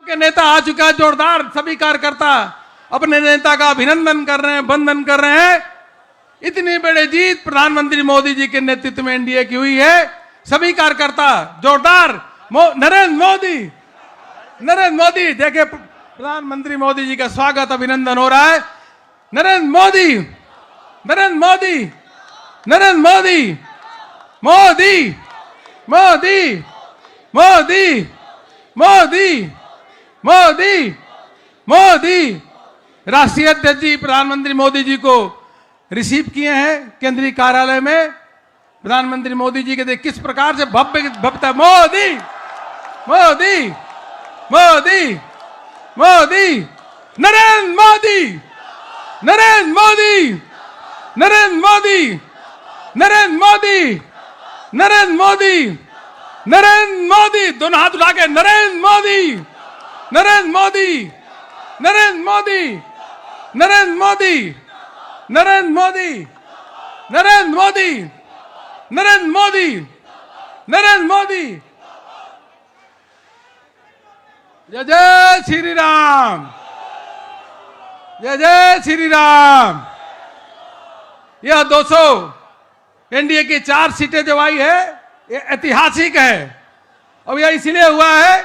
के नेता आ चुका है जोरदार, सभी कार्यकर्ता अपने नेता का अभिनंदन कर रहे हैं, वंदन कर रहे हैं। इतनी बड़ी जीत प्रधानमंत्री मोदी जी के नेतृत्व में एनडीए की हुई है। सभी कार्यकर्ता जोरदार नरेंद्र मोदी, नरेंद्र मोदी। देखिए प्रधानमंत्री मोदी जी का स्वागत अभिनंदन हो रहा है। नरेंद्र मोदी, नरेंद्र मोदी, नरेंद्र मोदी, मोदी, मोदी, मोदी, मोदी, मोदी, मोदी। राष्ट्रीय अध्यक्ष जी प्रधानमंत्री मोदी जी को रिसीव किए हैं केंद्रीय कार्यालय में। प्रधानमंत्री मोदी जी के देख किस प्रकार से भव्य भव्यता। मोदी, मोदी, मोदी, मोदी, नरेंद्र मोदी, नरेंद्र मोदी, नरेंद्र मोदी, नरेंद्र मोदी, नरेंद्र मोदी, नरेंद्र मोदी। दोनों हाथ उठा के नरेंद्र मोदी, नरेंद्र मोदी, नरेंद्र मोदी, नरेंद्र मोदी, नरेंद्र मोदी, नरेंद्र मोदी, नरेंद्र मोदी, नरेंद्र मोदी। जय जय श्री राम, जय जय श्री राम। यह 200 एनडीए की 4 सीटें जो आई है ये ऐतिहासिक है। अब यह इसलिए हुआ है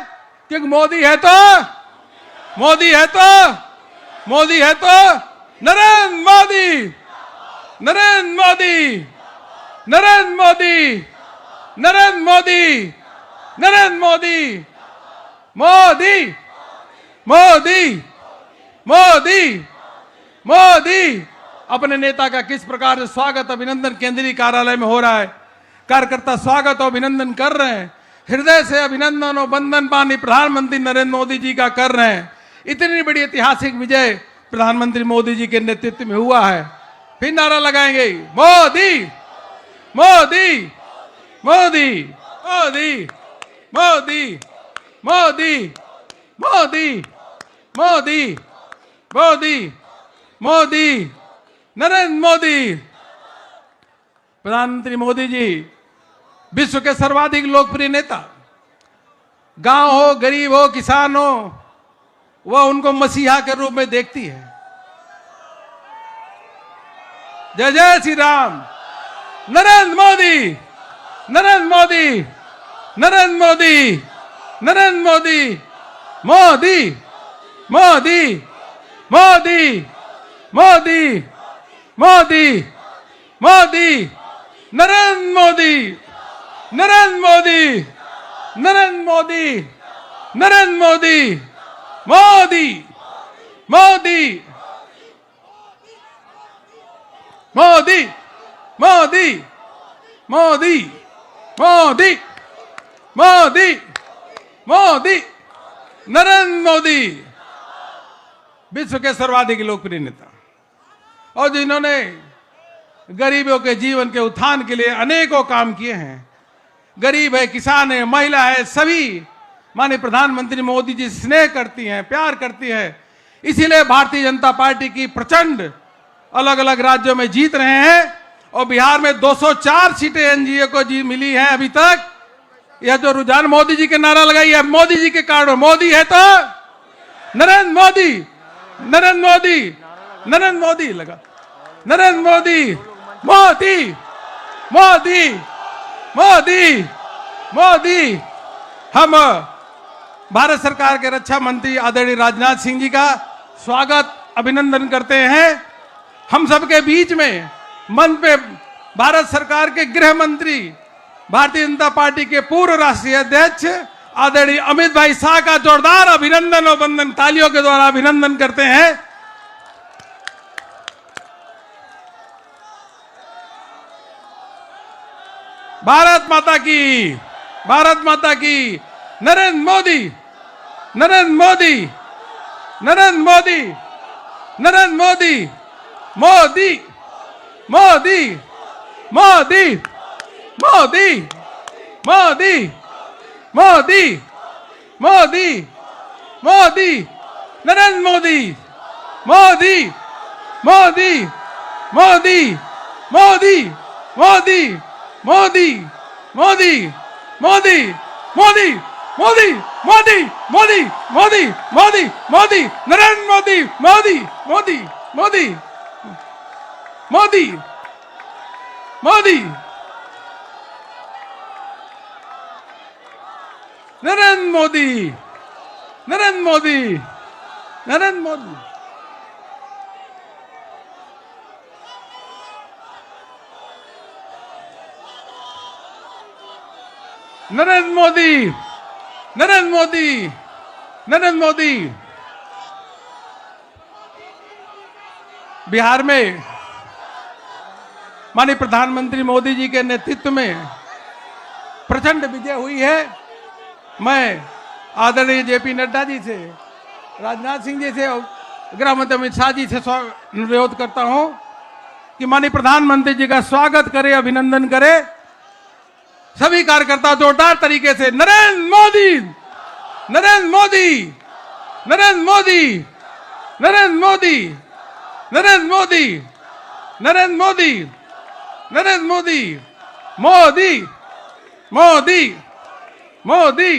क्योंकि मोदी है तो, मोदी है तो, मोदी है तो नरेंद्र मोदी, नरेंद्र मोदी, नरेंद्र मोदी, नरेंद्र मोदी, नरेंद्र मोदी, मोदी, मोदी, मोदी, मोदी। अपने नेता का किस प्रकार से स्वागत अभिनंदन केंद्रीय कार्यालय में हो रहा है। कार्यकर्ता स्वागत और अभिनंदन कर रहे हैं। हृदय से अभिनंदन और वंदन पानी प्रधानमंत्री नरेंद्र मोदी जी का कर रहे हैं। इतनी बड़ी ऐतिहासिक विजय प्रधानमंत्री मोदी जी के नेतृत्व में हुआ है। फिर नारा लगाएंगे मोदी, मोदी, मोदी, मोदी, मोदी, मोदी, मोदी, मोदी, मोदी, मोदी, नरेंद्र मोदी। प्रधानमंत्री मोदी जी विश्व के सर्वाधिक लोकप्रिय नेता। गांव हो, गरीब हो, किसान हो, वह उनको मसीहा के रूप में देखती है। जय जय श्री राम। नरेंद्र मोदी, नरेंद्र मोदी, नरेंद्र मोदी, नरेंद्र मोदी, मोदी, मोदी, मोदी, मोदी, मोदी, मोदी, नरेंद्र मोदी, नरेंद्र मोदी, नरेंद्र मोदी, नरेंद्र मोदी, मोदी, मोदी, मोदी, मोदी, मोदी, मोदी, मोदी, मोदी, नरेंद्र मोदी। विश्व के सर्वाधिक लोकप्रिय नेता और जिन्होंने गरीबों के जीवन के उत्थान के लिए अनेकों काम किए हैं। गरीब है, किसान है, महिला है, सभी माननीय प्रधानमंत्री मोदी जी स्नेह करती हैं, प्यार करती है। इसीलिए भारतीय जनता पार्टी की प्रचंड अलग अलग राज्यों में जीत रहे हैं और बिहार में 204 सीटें एनडीए को जी मिली हैं अभी तक। यह जो रुझान मोदी जी के नारा लगाई है, मोदी जी के कारण। मोदी है तो नरेंद्र मोदी, नरेंद्र मोदी, नरेंद्र मोदी लगा, नरेंद्र मोदी, मोदी, मोदी, मोदी, मोदी। हम भारत सरकार के रक्षा मंत्री आदरणीय राजनाथ सिंह जी का स्वागत अभिनंदन करते हैं। हम सबके बीच में मंच पे भारत सरकार के गृह मंत्री, भारतीय जनता पार्टी के पूर्व राष्ट्रीय अध्यक्ष आदरणीय अमित भाई शाह का जोरदार अभिनंदन और वंदन तालियों के द्वारा अभिनंदन करते हैं। भारत माता की, भारत माता की। नरेंद्र मोदी, नरेंद्र मोदी, नरेंद्र मोदी, नरेंद्र मोदी, मोदी, मोदी, मोदी, मोदी, मोदी, मोदी, मोदी, मोदी, नरेंद्र मोदी, मोदी, मोदी, मोदी, मोदी, मोदी, मोदी, मोदी, मोदी, मोदी, मोदी मोदी मोदी मोदी मोदी मोदी नरेंद्र मोदी मोदी मोदी मोदी मोदी मोदी नरेंद्र मोदी नरेंद्र मोदी नरेंद्र मोदी नरेंद्र मोदी नरेंद्र मोदी नरेंद्र मोदी बिहार में माननीय प्रधानमंत्री मोदी जी के नेतृत्व में प्रचंड विजय हुई है। मैं आदरणीय जेपी नड्डा जी से, राजनाथ सिंह जी से और गृह मंत्री अमित शाह जी से अनुरोध करता हूं कि माननीय प्रधानमंत्री जी का स्वागत करें, अभिनंदन करें। सभी कार्यकर्ता जोरदार तरीके से नरेंद्र मोदी नरेंद्र मोदी नरेंद्र मोदी नरेंद्र मोदी नरेंद्र मोदी नरेंद्र मोदी नरेंद्र मोदी मोदी मोदी मोदी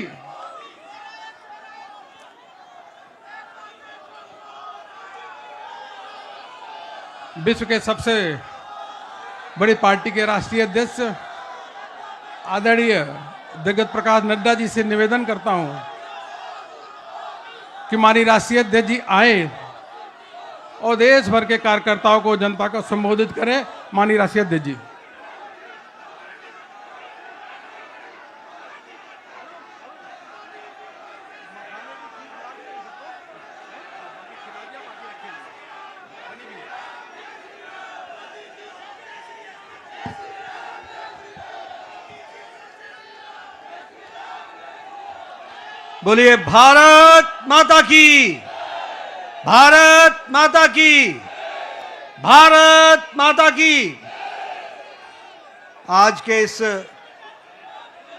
विश्व के सबसे बड़ी पार्टी के राष्ट्रीय अध्यक्ष आदरणीय जगत प्रकाश नड्डा जी से निवेदन करता हूं कि माननीय राष्ट्रीय अध्यक्ष जी आए और देश भर के कार्यकर्ताओं को, जनता को संबोधित करें। माननीय राष्ट्रीय अध्यक्ष जी। बोलिए भारत माता की, भारत माता की, भारत माता की। आज के इस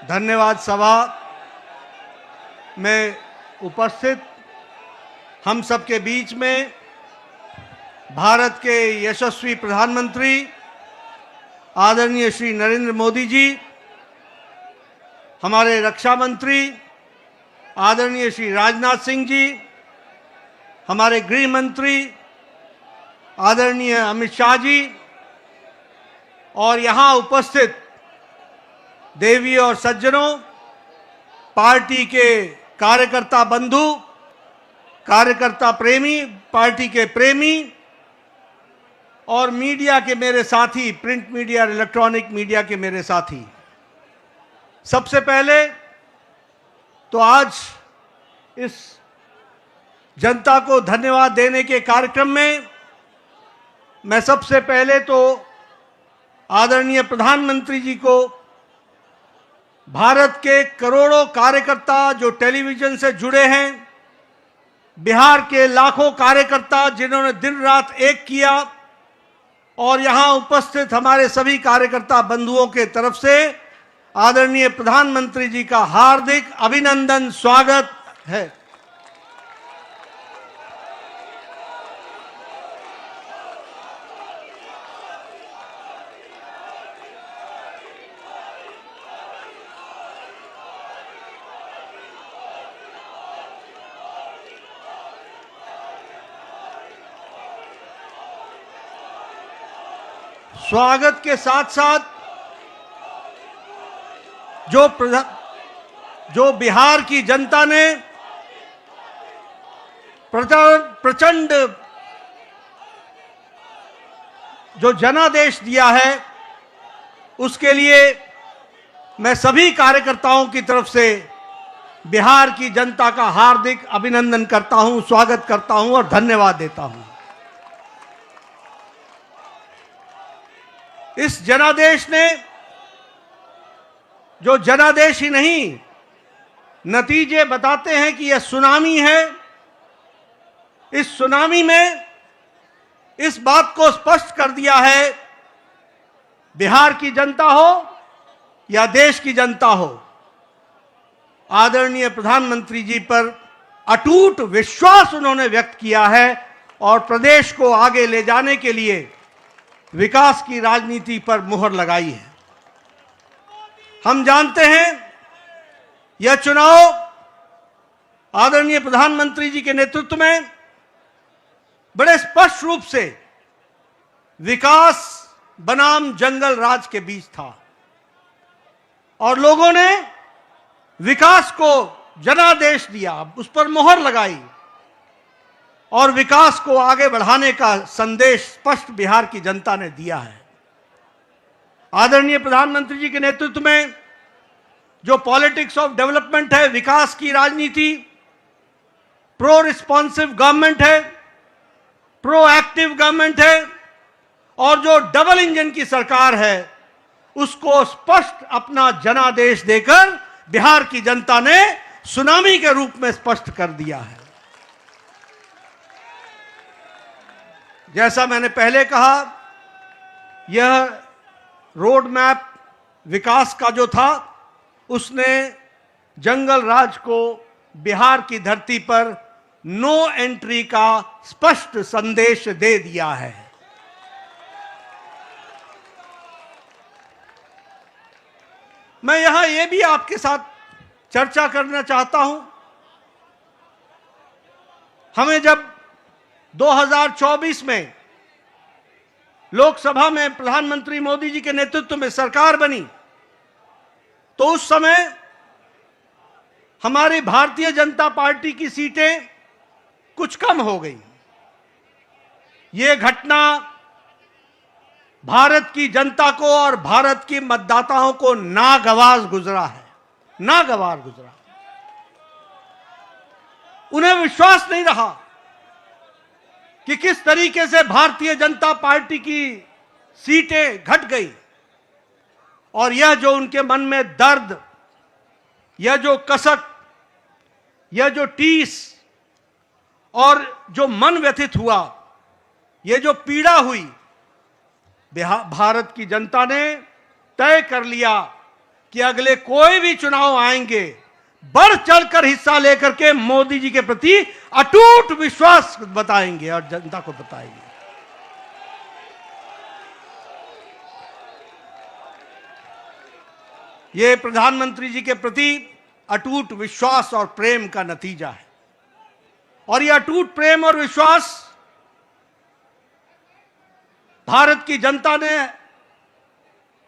धन्यवाद सभा में उपस्थित हम सबके बीच में भारत के यशस्वी प्रधानमंत्री आदरणीय श्री नरेंद्र मोदी जी, हमारे रक्षा मंत्री आदरणीय श्री राजनाथ सिंह जी, हमारे गृह मंत्री आदरणीय अमित शाह जी और यहाँ उपस्थित देवी और सज्जनों, पार्टी के कार्यकर्ता बंधु, कार्यकर्ता प्रेमी, पार्टी के प्रेमी और मीडिया के मेरे साथी, प्रिंट मीडिया और इलेक्ट्रॉनिक मीडिया के मेरे साथी। सबसे पहले तो आज इस जनता को धन्यवाद देने के कार्यक्रम में मैं सबसे पहले तो आदरणीय प्रधानमंत्री जी को, भारत के करोड़ों कार्यकर्ता जो टेलीविजन से जुड़े हैं, बिहार के लाखों कार्यकर्ता जिन्होंने दिन रात एक किया और यहां उपस्थित हमारे सभी कार्यकर्ता बंधुओं के तरफ से आदरणीय प्रधानमंत्री जी का हार्दिक अभिनंदन, स्वागत है। स्वागत के साथ साथ जो बिहार की जनता ने प्रचंड जो जनादेश दिया है, उसके लिए मैं सभी कार्यकर्ताओं की तरफ से बिहार की जनता का हार्दिक अभिनंदन करता हूं, स्वागत करता हूं और धन्यवाद देता हूं। इस जनादेश ने, जो जनादेश ही नहीं, नतीजे बताते हैं कि यह सुनामी है। इस सुनामी में इस बात को स्पष्ट कर दिया है, बिहार की जनता हो या देश की जनता हो, आदरणीय प्रधानमंत्री जी पर अटूट विश्वास उन्होंने व्यक्त किया है और प्रदेश को आगे ले जाने के लिए विकास की राजनीति पर मुहर लगाई है। हम जानते हैं यह चुनाव आदरणीय प्रधानमंत्री जी के नेतृत्व में बड़े स्पष्ट रूप से विकास बनाम जंगल राज के बीच था और लोगों ने विकास को जनादेश दिया, उस पर मोहर लगाई और विकास को आगे बढ़ाने का संदेश स्पष्ट बिहार की जनता ने दिया है। आदरणीय प्रधानमंत्री जी के नेतृत्व में जो पॉलिटिक्स ऑफ डेवलपमेंट है, विकास की राजनीति, प्रो रिस्पॉन्सिव गवर्नमेंट है, प्रो एक्टिव गवर्नमेंट है और जो डबल इंजन की सरकार है, उसको स्पष्ट अपना जनादेश देकर बिहार की जनता ने सुनामी के रूप में स्पष्ट कर दिया है। जैसा मैंने पहले कहा, यह रोड मैप विकास का जो था, उसने जंगल राज को बिहार की धरती पर नो एंट्री का स्पष्ट संदेश दे दिया है। मैं यहां यह भी आपके साथ चर्चा करना चाहता हूं, हमें जब 2024 में लोकसभा में प्रधानमंत्री मोदी जी के नेतृत्व में सरकार बनी, तो उस समय हमारी भारतीय जनता पार्टी की सीटें कुछ कम हो गई। यह घटना भारत की जनता को और भारत के मतदाताओं को नागवार गुजरा है, नागवार गुजरा। उन्हें विश्वास नहीं रहा कि किस तरीके से भारतीय जनता पार्टी की सीटें घट गई और यह जो उनके मन में दर्द, यह जो कसक, यह जो टीस और जो मन व्यथित हुआ, यह जो पीड़ा हुई, भारत की जनता ने तय कर लिया कि अगले कोई भी चुनाव आएंगे, बढ़ चढ़कर हिस्सा लेकर के मोदी जी के प्रति अटूट विश्वास बताएंगे और जनता को बताएंगे। यह प्रधानमंत्री जी के प्रति अटूट विश्वास और प्रेम का नतीजा है और यह अटूट प्रेम और विश्वास भारत की जनता ने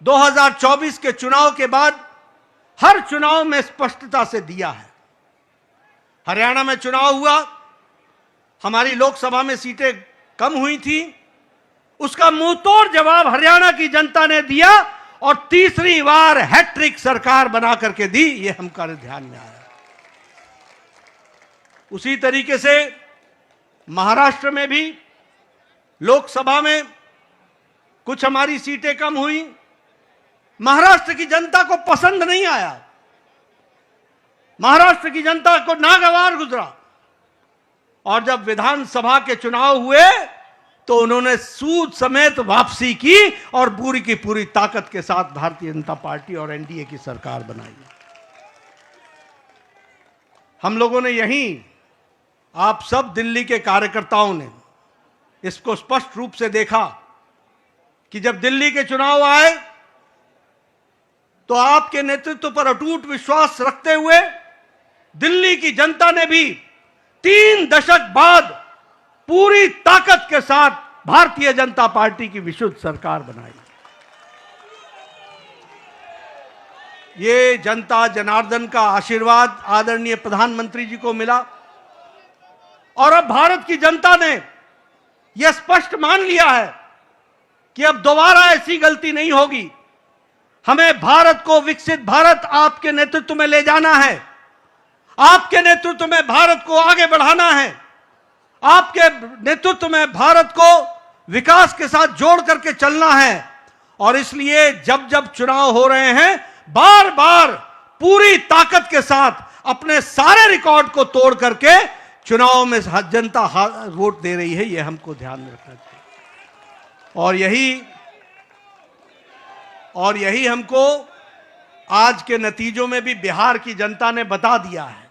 2024 के चुनाव के बाद हर चुनाव में स्पष्टता से दिया है। हरियाणा में चुनाव हुआ, हमारी लोकसभा में सीटें कम हुई थी, उसका मुंहतोड़ जवाब हरियाणा की जनता ने दिया और तीसरी बार हैट्रिक सरकार बना करके दी। यह हमारे ध्यान में आया। उसी तरीके से महाराष्ट्र में भी लोकसभा में कुछ हमारी सीटें कम हुई, महाराष्ट्र की जनता को पसंद नहीं आया, महाराष्ट्र की जनता को नागवार गुजरा और जब विधानसभा के चुनाव हुए तो उन्होंने सूद समेत वापसी की और पूरी की पूरी ताकत के साथ भारतीय जनता पार्टी और एनडीए की सरकार बनाई। हम लोगों ने यहीं, आप सब दिल्ली के कार्यकर्ताओं ने इसको स्पष्ट रूप से देखा कि जब दिल्ली के चुनाव आए तो आपके नेतृत्व पर अटूट विश्वास रखते हुए दिल्ली की जनता ने भी 3 दशक बाद पूरी ताकत के साथ भारतीय जनता पार्टी की विशुद्ध सरकार बनाई। ये जनता जनार्दन का आशीर्वाद आदरणीय प्रधानमंत्री जी को मिला और अब भारत की जनता ने यह स्पष्ट मान लिया है कि अब दोबारा ऐसी गलती नहीं होगी। हमें भारत को विकसित भारत आपके नेतृत्व में ले जाना है, आपके नेतृत्व में भारत को आगे बढ़ाना है, आपके नेतृत्व में भारत को विकास के साथ जोड़ करके चलना है और इसलिए जब जब चुनाव हो रहे हैं, बार बार पूरी ताकत के साथ अपने सारे रिकॉर्ड को तोड़ करके चुनाव में जनता वोट दे रही है। यह हमको ध्यान में रखना चाहिए और यही हमको आज के नतीजों में भी बिहार की जनता ने बता दिया है।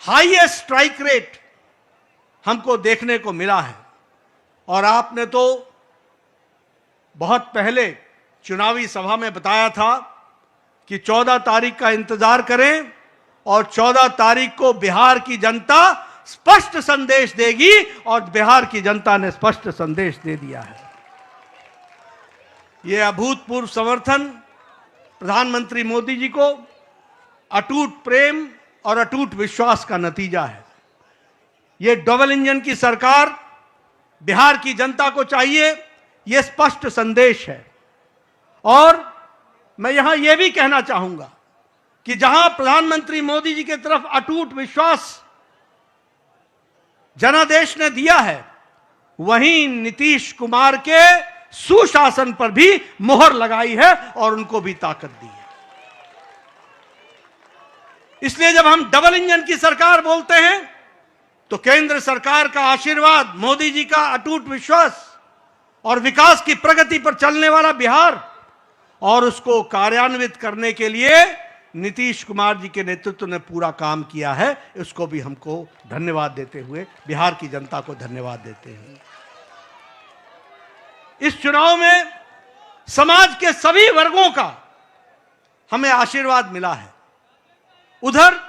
हाईएस्ट स्ट्राइक रेट हमको देखने को मिला है और आपने तो बहुत पहले चुनावी सभा में बताया था कि 14 तारीख का इंतजार करें और 14 तारीख को बिहार की जनता स्पष्ट संदेश देगी और बिहार की जनता ने स्पष्ट संदेश दे दिया है। यह अभूतपूर्व समर्थन प्रधानमंत्री मोदी जी को अटूट प्रेम और अटूट विश्वास का नतीजा है। यह डबल इंजन की सरकार बिहार की जनता को चाहिए, यह स्पष्ट संदेश है। और मैं यहां यह भी कहना चाहूंगा कि जहां प्रधानमंत्री मोदी जी की तरफ अटूट विश्वास जनादेश ने दिया है, वहीं नीतीश कुमार के सुशासन पर भी मुहर लगाई है और उनको भी ताकत दी है। इसलिए जब हम डबल इंजन की सरकार बोलते हैं तो केंद्र सरकार का आशीर्वाद, मोदी जी का अटूट विश्वास और विकास की प्रगति पर चलने वाला बिहार और उसको कार्यान्वित करने के लिए नीतीश कुमार जी के नेतृत्व ने पूरा काम किया है। इसको भी हमको धन्यवाद देते हुए, बिहार की जनता को धन्यवाद देते हैं। इस चुनाव में समाज के सभी वर्गों का हमें आशीर्वाद मिला है। उधर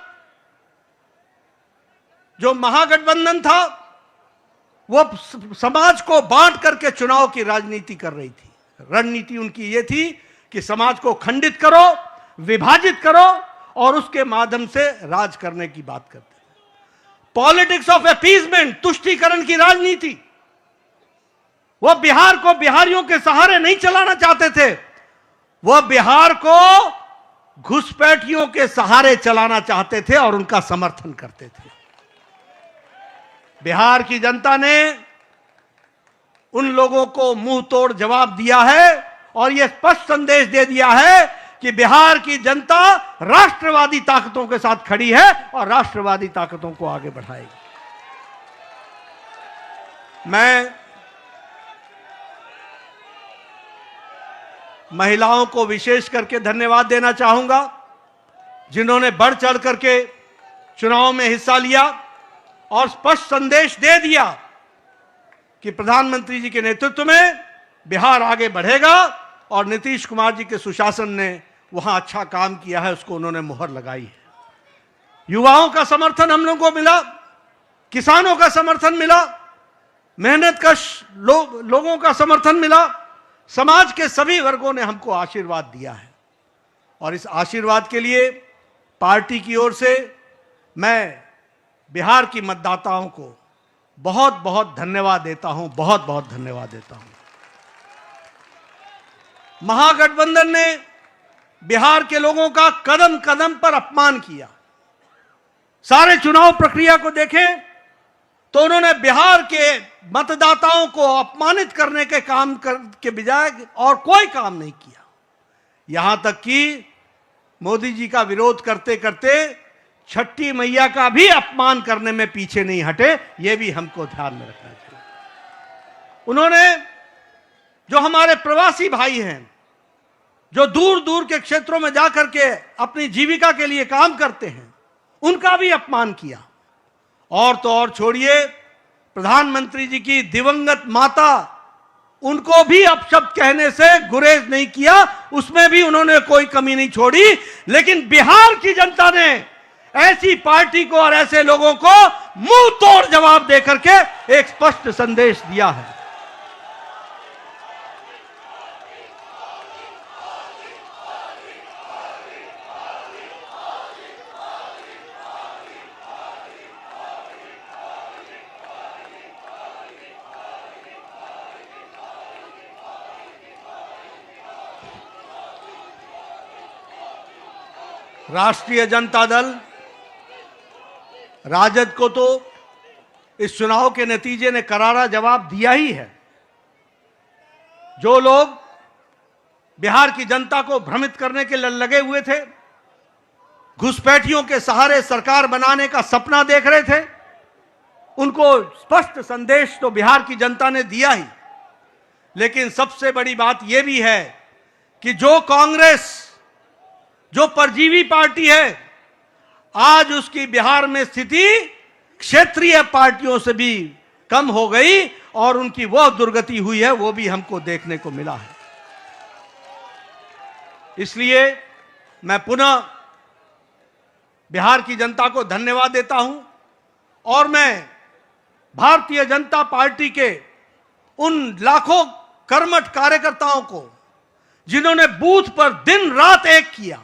जो महागठबंधन था वो समाज को बांट करके चुनाव की राजनीति कर रही थी। रणनीति उनकी ये थी कि समाज को खंडित करो, विभाजित करो और उसके माध्यम से राज करने की बात करते थे। पॉलिटिक्स ऑफ अपीजमेंट, तुष्टीकरण की राजनीति। वह बिहार को बिहारियों के सहारे नहीं चलाना चाहते थे, वह बिहार को घुसपैठियों के सहारे चलाना चाहते थे और उनका समर्थन करते थे। बिहार की जनता ने उन लोगों को मुंह तोड़ जवाब दिया है और यह स्पष्ट संदेश दे दिया है कि बिहार की जनता राष्ट्रवादी ताकतों के साथ खड़ी है और राष्ट्रवादी ताकतों को आगे बढ़ाएगी। मैं महिलाओं को विशेष करके धन्यवाद देना चाहूंगा, जिन्होंने बढ़ चढ़ करके चुनाव में हिस्सा लिया और स्पष्ट संदेश दे दिया कि प्रधानमंत्री जी के नेतृत्व में बिहार आगे बढ़ेगा और नीतीश कुमार जी के सुशासन ने वहां अच्छा काम किया है, उसको उन्होंने मुहर लगाई है। युवाओं का समर्थन हम लोगों को मिला, किसानों का समर्थन मिला, मेहनत का लोगों का समर्थन मिला, समाज के सभी वर्गों ने हमको आशीर्वाद दिया है। और इस आशीर्वाद के लिए पार्टी की ओर से मैं बिहार की मतदाताओं को बहुत बहुत धन्यवाद देता हूं, बहुत बहुत धन्यवाद देता हूं। महागठबंधन ने बिहार के लोगों का कदम कदम पर अपमान किया। सारे चुनाव प्रक्रिया को देखें तो उन्होंने बिहार के मतदाताओं को अपमानित करने के काम के बजाय और कोई काम नहीं किया। यहां तक कि मोदी जी का विरोध करते करते छठी मैया का भी अपमान करने में पीछे नहीं हटे। यह भी हमको ध्यान में रखना चाहिए। उन्होंने जो हमारे प्रवासी भाई हैं, जो दूर दूर के क्षेत्रों में जाकर के अपनी जीविका के लिए काम करते हैं, उनका भी अपमान किया। और तो और छोड़िए, प्रधानमंत्री जी की दिवंगत माता, उनको भी अपशब्द कहने से गुरेज नहीं किया, उसमें भी उन्होंने कोई कमी नहीं छोड़ी। लेकिन बिहार की जनता ने ऐसी पार्टी को और ऐसे लोगों को मुंह तोड़ जवाब देकर के एक स्पष्ट संदेश दिया है। राष्ट्रीय जनता दल, राजद को तो इस चुनाव के नतीजे ने करारा जवाब दिया ही है। जो लोग बिहार की जनता को भ्रमित करने के लिए लगे हुए थे, घुसपैठियों के सहारे सरकार बनाने का सपना देख रहे थे, उनको स्पष्ट संदेश तो बिहार की जनता ने दिया ही। लेकिन सबसे बड़ी बात यह भी है कि जो कांग्रेस, जो परजीवी पार्टी है, आज उसकी बिहार में स्थिति क्षेत्रीय पार्टियों से भी कम हो गई और उनकी वह दुर्गति हुई है, वो भी हमको देखने को मिला है। इसलिए मैं पुनः बिहार की जनता को धन्यवाद देता हूं और मैं भारतीय जनता पार्टी के उन लाखों कर्मठ कार्यकर्ताओं को जिन्होंने बूथ पर दिन रात एक किया,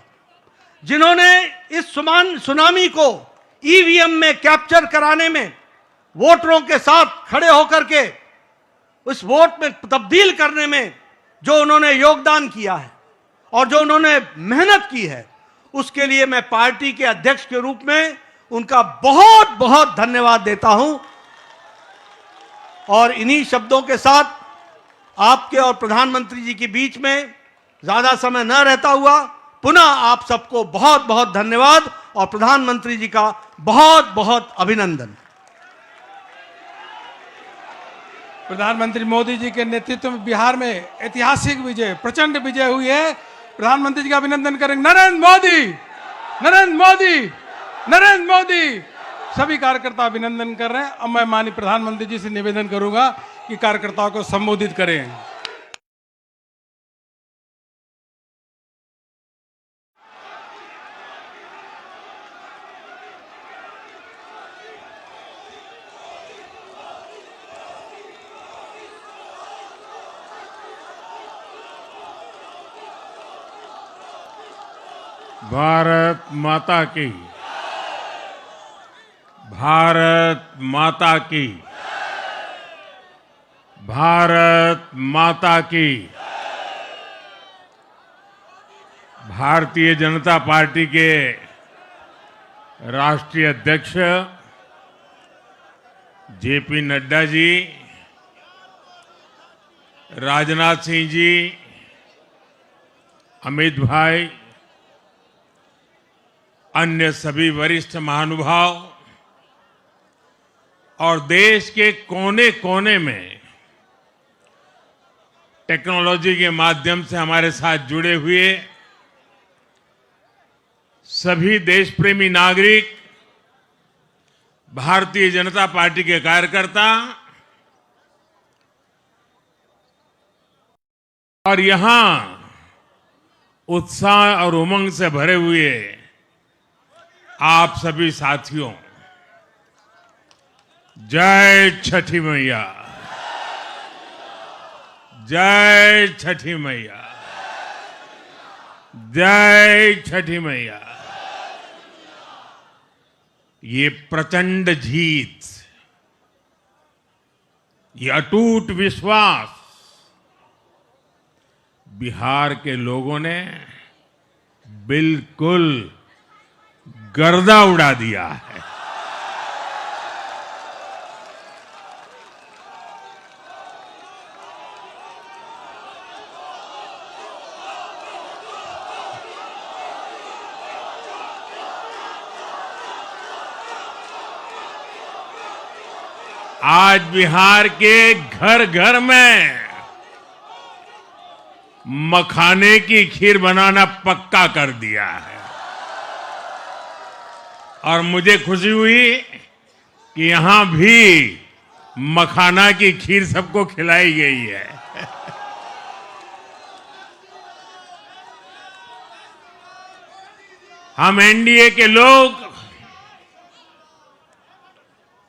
जिन्होंने इस सुनामी को ईवीएम में कैप्चर कराने में वोटरों के साथ खड़े होकर के उस वोट में तब्दील करने में जो उन्होंने योगदान किया है और जो उन्होंने मेहनत की है, उसके लिए मैं पार्टी के अध्यक्ष के रूप में उनका बहुत बहुत धन्यवाद देता हूं। और इन्हीं शब्दों के साथ आपके और प्रधानमंत्री जी के बीच में ज्यादा समय न रहता हुआ पुनः आप सबको बहुत बहुत धन्यवाद और प्रधानमंत्री जी का बहुत बहुत अभिनंदन। प्रधानमंत्री मोदी जी के नेतृत्व में बिहार में ऐतिहासिक विजय, प्रचंड विजय हुई है। प्रधानमंत्री जी का अभिनंदन करेंगे। नरेंद्र मोदी, नरेंद्र मोदी, नरेंद्र मोदी। सभी कार्यकर्ता अभिनंदन कर रहे हैं। अब मैं माननीय प्रधानमंत्री जी से निवेदन करूंगा कि कार्यकर्ताओं को संबोधित करें। भारत माता की, भारत माता की, भारत माता की। भारतीय जनता पार्टी के राष्ट्रीय अध्यक्ष जेपी नड्डा जी, राजनाथ सिंह जी, अमित भाई, अन्य सभी वरिष्ठ महानुभाव और देश के कोने कोने में टेक्नोलॉजी के माध्यम से हमारे साथ जुड़े हुए सभी देश प्रेमी नागरिक, भारतीय जनता पार्टी के कार्यकर्ता और यहां उत्साह और उमंग से भरे हुए आप सभी साथियों, जय छठी मैया, जय छठी मैया, जय छठी मैया। ये प्रचंड जीत, ये अटूट विश्वास बिहार के लोगों ने बिल्कुल गर्दा उड़ा दिया है। आज बिहार के घर घर में मखाने की खीर बनाना पक्का कर दिया है और मुझे खुशी हुई कि यहां भी मखाना की खीर सबको खिलाई गई है। हम एनडीए के लोग,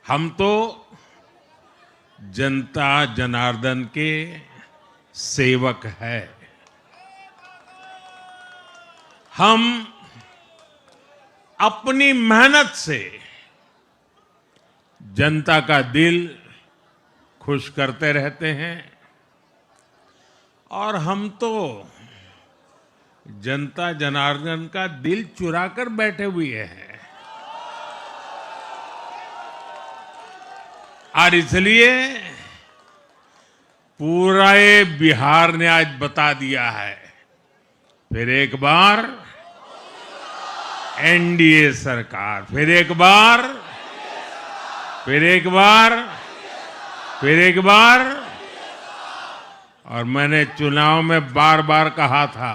हम तो जनता जनार्दन के सेवक है। हम अपनी मेहनत से जनता का दिल खुश करते रहते हैं और हम तो जनता जनार्दन का दिल चुरा कर बैठे हुए हैं। और इसलिए पूरा ये बिहार ने आज बता दिया है, फिर एक बार एनडीए सरकार, फिर एक बार, फिर एक बार, फिर एक बार। और मैंने चुनाव में बार बार कहा था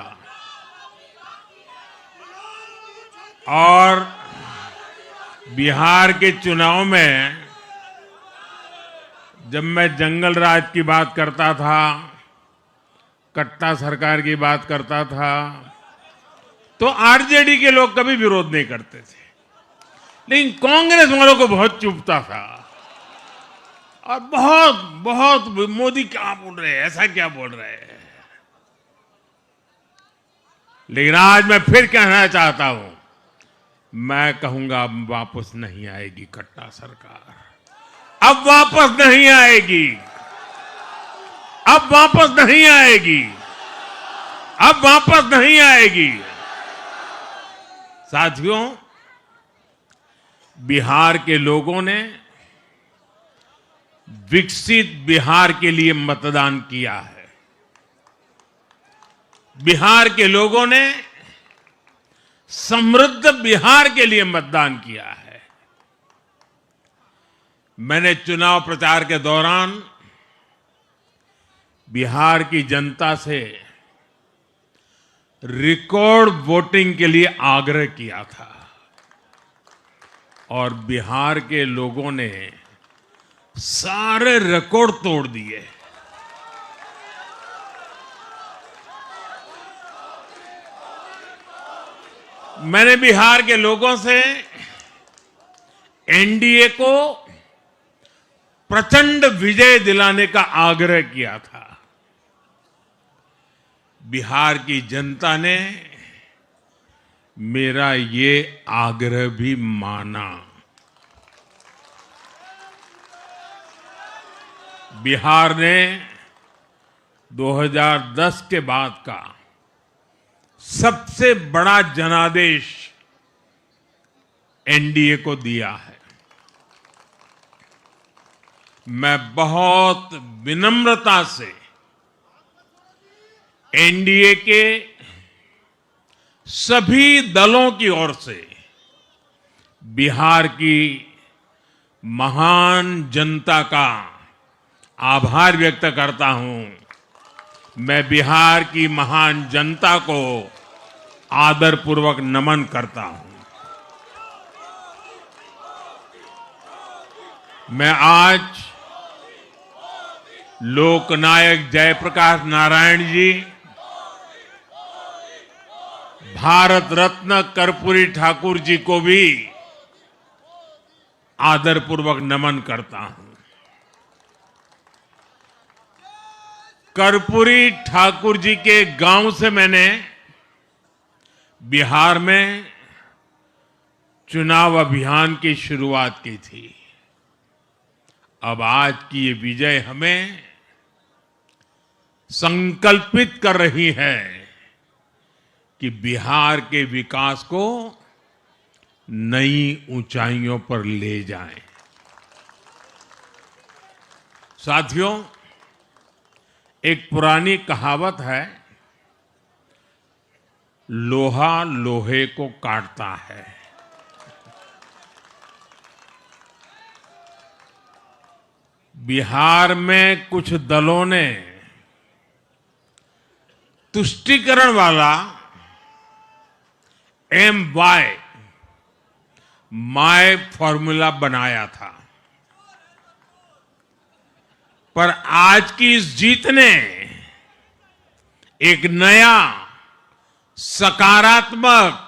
और बिहार के चुनाव में जब मैं जंगल राज की बात करता था, कट्टा सरकार की बात करता था, तो आरजेडी के लोग कभी विरोध नहीं करते थे। लेकिन कांग्रेस वालों को बहुत चुभता था और बहुत बहुत मोदी क्या बोल रहे हैं, ऐसा क्या बोल रहे हैं। लेकिन आज मैं फिर कहना चाहता हूं, मैं कहूंगा अब वापस नहीं आएगी कट्टा सरकार, अब वापस नहीं आएगी, अब वापस नहीं आएगी, अब वापस नहीं आएगी। साथियों, बिहार के लोगों ने विकसित बिहार के लिए मतदान किया है। बिहार के लोगों ने समृद्ध बिहार के लिए मतदान किया है। मैंने चुनाव प्रचार के दौरान बिहार की जनता से रिकॉर्ड वोटिंग के लिए आग्रह किया था और बिहार के लोगों ने सारे रिकॉर्ड तोड़ दिए। मैंने बिहार के लोगों से एनडीए को प्रचंड विजय दिलाने का आग्रह किया था। बिहार की जनता ने मेरा ये आग्रह भी माना। बिहार ने 2010 के बाद का सबसे बड़ा जनादेश एनडीए को दिया है। मैं बहुत विनम्रता से एनडीए के सभी दलों की ओर से बिहार की महान जनता का आभार व्यक्त करता हूं। मैं बिहार की महान जनता को आदरपूर्वक नमन करता हूं। मैं आज लोकनायक जयप्रकाश नारायण जी, भारत रत्न कर्पूरी ठाकुर जी को भी आदरपूर्वक नमन करता हूं। कर्पूरी ठाकुर जी के गांव से मैंने बिहार में चुनाव अभियान की शुरुआत की थी। अब आज की ये विजय हमें संकल्पित कर रही है कि बिहार के विकास को नई ऊंचाइयों पर ले जाएं। साथियों, एक पुरानी कहावत है, लोहा लोहे को काटता है। बिहार में कुछ दलों ने तुष्टीकरण वाला माय फॉर्मूला बनाया था, पर आज की इस जीत ने एक नया सकारात्मक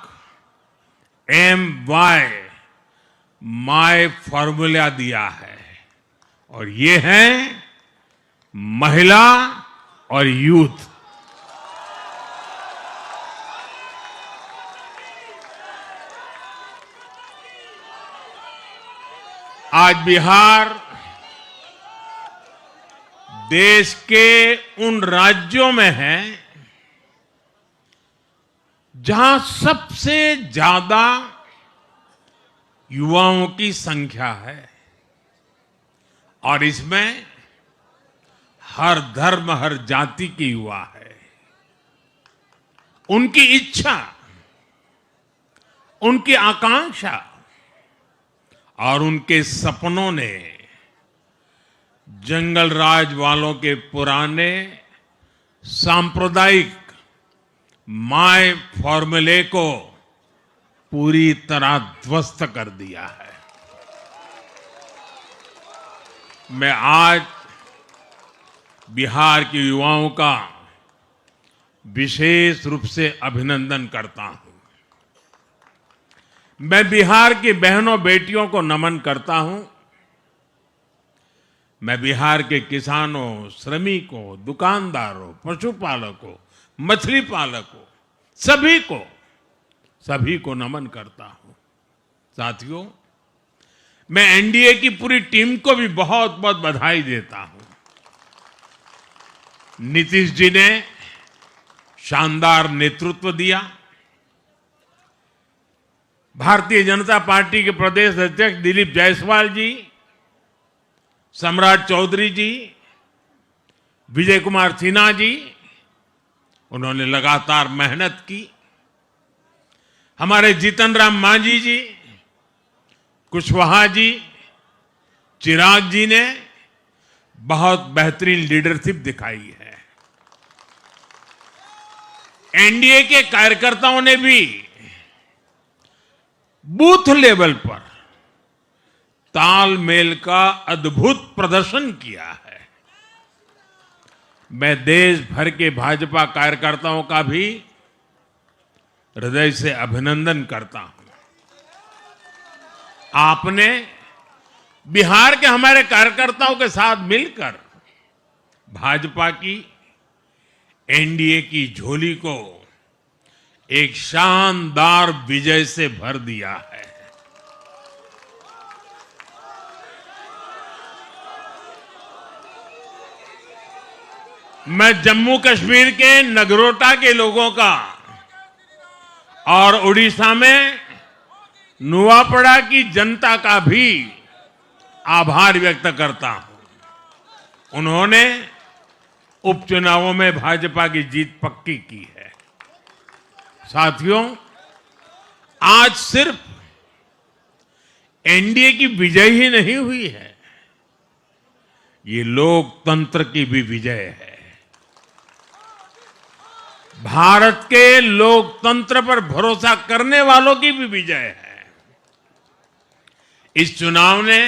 माय फॉर्मूला दिया है और ये है महिला और यूथ। आज बिहार देश के उन राज्यों में है जहां सबसे ज्यादा युवाओं की संख्या है और इसमें हर धर्म हर जाति के युवा है। उनकी इच्छा, उनकी आकांक्षा और उनके सपनों ने जंगल राज वालों के पुराने सांप्रदायिक माय फॉर्मूले को पूरी तरह ध्वस्त कर दिया है। मैं आज बिहार के युवाओं का विशेष रूप से अभिनंदन करता हूं। मैं बिहार की बहनों बेटियों को नमन करता हूं। मैं बिहार के किसानों, श्रमिकों, दुकानदारों, पशुपालकों, मछली पालकों, सभी को नमन करता हूं। साथियों, मैं एनडीए की पूरी टीम को भी बहुत बहुत बधाई देता हूं। नीतीश जी ने शानदार नेतृत्व दिया। भारतीय जनता पार्टी के प्रदेश अध्यक्ष दिलीप जायसवाल जी, सम्राट चौधरी जी, विजय कुमार सिन्हा जी, उन्होंने लगातार मेहनत की। हमारे जीतन राम मांझी जी, कुशवाहा जी, चिराग जी ने बहुत बेहतरीन लीडरशिप दिखाई है। एनडीए के कार्यकर्ताओं ने भी बूथ लेवल पर तालमेल का अद्भुत प्रदर्शन किया है। मैं देश भर के भाजपा कार्यकर्ताओं का भी हृदय से अभिनंदन करता हूं। आपने बिहार के हमारे कार्यकर्ताओं के साथ मिलकर भाजपा की एनडीए की झोली को एक शानदार विजय से भर दिया है। मैं जम्मू कश्मीर के नगरोटा के लोगों का और उड़ीसा में नुआपड़ा की जनता का भी आभार व्यक्त करता हूं। उन्होंने उपचुनावों में भाजपा की जीत पक्की की है। साथियों, आज सिर्फ एनडीए की विजय ही नहीं हुई है, ये लोकतंत्र की भी विजय है। भारत के लोकतंत्र पर भरोसा करने वालों की भी विजय है। इस चुनाव ने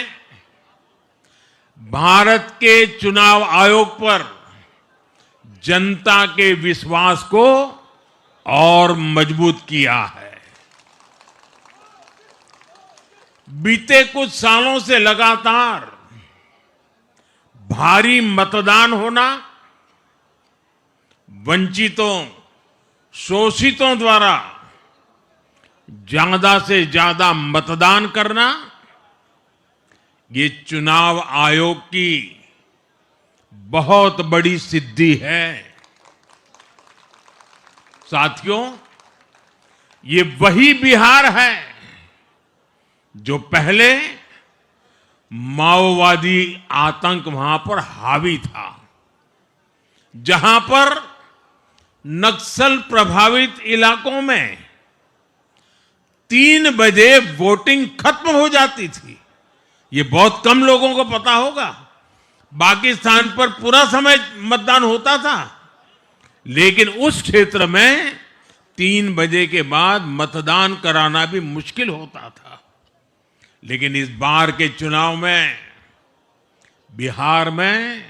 भारत के चुनाव आयोग पर जनता के विश्वास को और मजबूत किया है। बीते कुछ सालों से लगातार भारी मतदान होना, वंचितों, शोषितों द्वारा ज्यादा से ज्यादा मतदान करना, ये चुनाव आयोग की बहुत बड़ी सिद्धि है। साथियों, ये वही बिहार है जो पहले माओवादी आतंक वहां पर हावी था, जहां पर नक्सल प्रभावित इलाकों में 3 बजे वोटिंग खत्म हो जाती थी। ये बहुत कम लोगों को पता होगा। बाकी स्थान पर पूरा समय मतदान होता था, लेकिन उस क्षेत्र में 3 बजे के बाद मतदान कराना भी मुश्किल होता था। लेकिन इस बार के चुनाव में बिहार में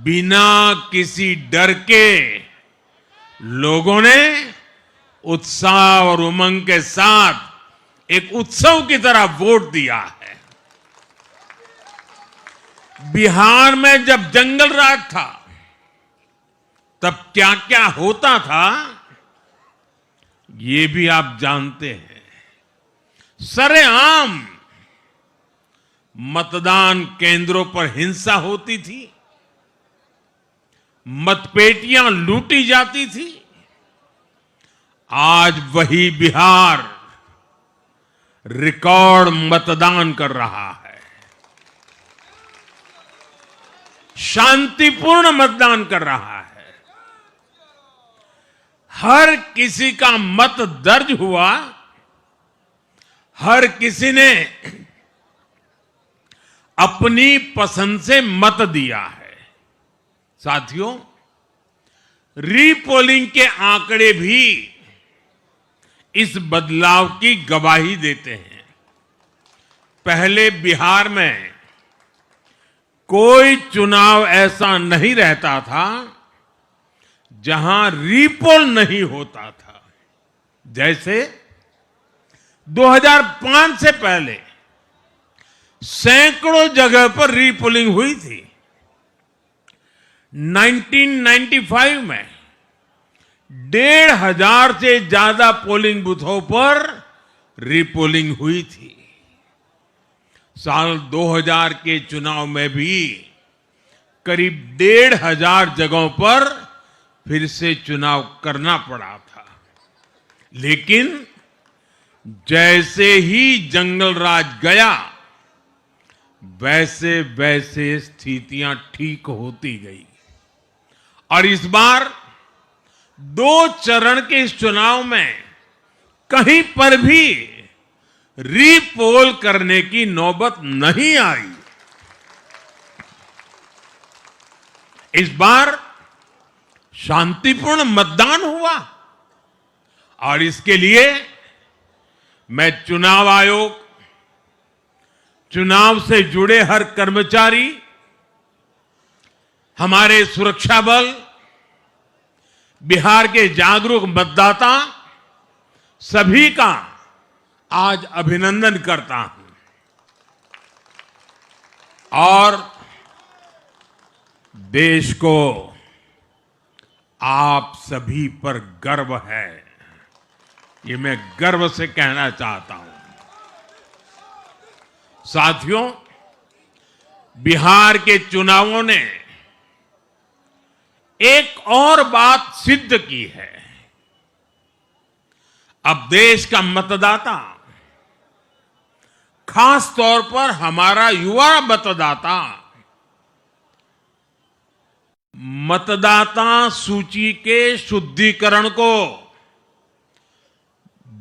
बिना किसी डर के लोगों ने उत्साह और उमंग के साथ एक उत्सव की तरह वोट दिया है। बिहार में जब जंगल राज था, तब क्या क्या होता था, ये भी आप जानते हैं। सरेआम मतदान केंद्रों पर हिंसा होती थी, मतपेटियां लूटी जाती थी। आज वही बिहार रिकॉर्ड मतदान कर रहा है। शांतिपूर्ण मतदान कर रहा है। हर किसी का मत दर्ज हुआ, हर किसी ने अपनी पसंद से मत दिया है। साथियों, रीपोलिंग के आंकड़े भी इस बदलाव की गवाही देते हैं। पहले बिहार में कोई चुनाव ऐसा नहीं रहता था जहां रीपोल नहीं होता था। जैसे 2005 से पहले सैकड़ों जगह पर रीपोलिंग हुई थी। 1995 में 1,500 से ज्यादा पोलिंग बूथों पर रीपोलिंग हुई थी। साल 2000 के चुनाव में भी करीब 1,500 जगहों पर फिर से चुनाव करना पड़ा था। लेकिन जैसे ही जंगल राज गया, वैसे वैसे स्थितियां ठीक होती गई और इस बार 2 चरण के इस चुनाव में कहीं पर भी रीपोल करने की नौबत नहीं आई। इस बार शांतिपूर्ण मतदान हुआ और इसके लिए मैं चुनाव आयोग, चुनाव से जुड़े हर कर्मचारी, हमारे सुरक्षा बल, बिहार के जागरूक मतदाता सभी का आज अभिनंदन करता हूं और देश को आप सभी पर गर्व है, ये मैं गर्व से कहना चाहता हूं। साथियों, बिहार के चुनावों ने एक और बात सिद्ध की है। अब देश का मतदाता, खास तौर पर हमारा युवा मतदाता, मतदाता सूची के शुद्धिकरण को